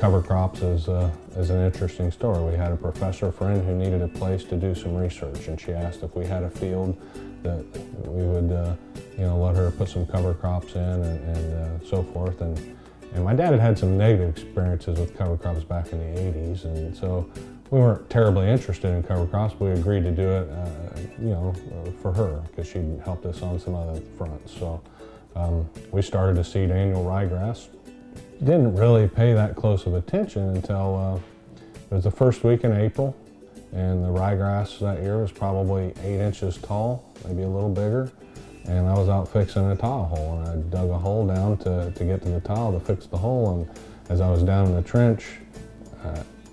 cover crops is an interesting story. We had a professor friend who needed a place to do some research, and she asked if we had a field that we would let her put some cover crops in and so forth. And my dad had some negative experiences with cover crops back in the 80s, and so we weren't terribly interested in cover crops, but we agreed to do it for her, because she helped us on some other fronts. So we started to seed annual ryegrass. Didn't really pay that close of attention until it was the first week in April, and the ryegrass that year was probably 8 inches tall, maybe a little bigger. And I was out fixing a tile hole, and I dug a hole down to get to the tile to fix the hole. And as I was down in the trench,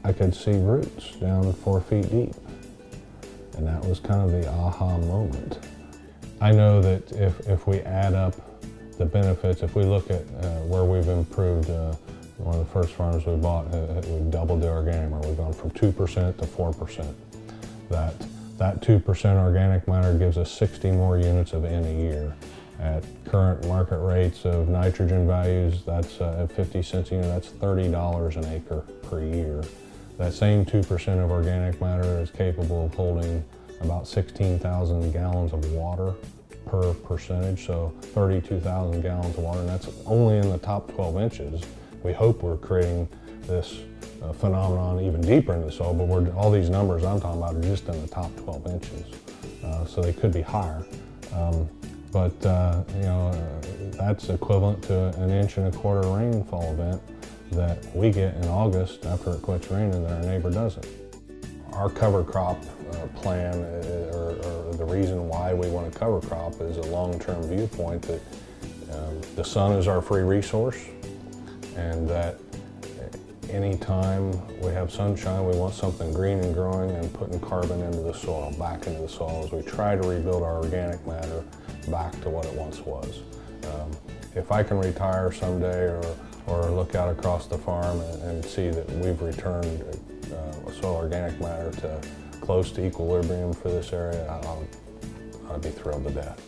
I could see roots down 4 feet deep. And that was kind of the aha moment. I know that if we add up the benefits, if we look at where we've improved, one of the first farms we bought, we've doubled the organic matter. We've gone from 2% to 4%. That 2% organic matter gives us 60 more units of N a year. At current market rates of nitrogen values, that's at 50 cents a unit, that's $30 an acre per year. That same 2% of organic matter is capable of holding about 16,000 gallons of water per percentage, so 32,000 gallons of water, and that's only in the top 12 inches. We hope we're creating this phenomenon even deeper into the soil, but all these numbers I'm talking about are just in the top 12 inches, so they could be higher. That's equivalent to an 1.25 inch rainfall event that we get in August after it quits raining that our neighbor doesn't. Our cover crop plan, or the reason why we want a cover crop, is a long-term viewpoint that the sun is our free resource, and that anytime we have sunshine, we want something green and growing and putting carbon into the soil, back into the soil, as we try to rebuild our organic matter back to what it once was. If I can retire someday or look out across the farm and see that we've returned soil organic matter to close to equilibrium for this area, I'll be thrilled to death.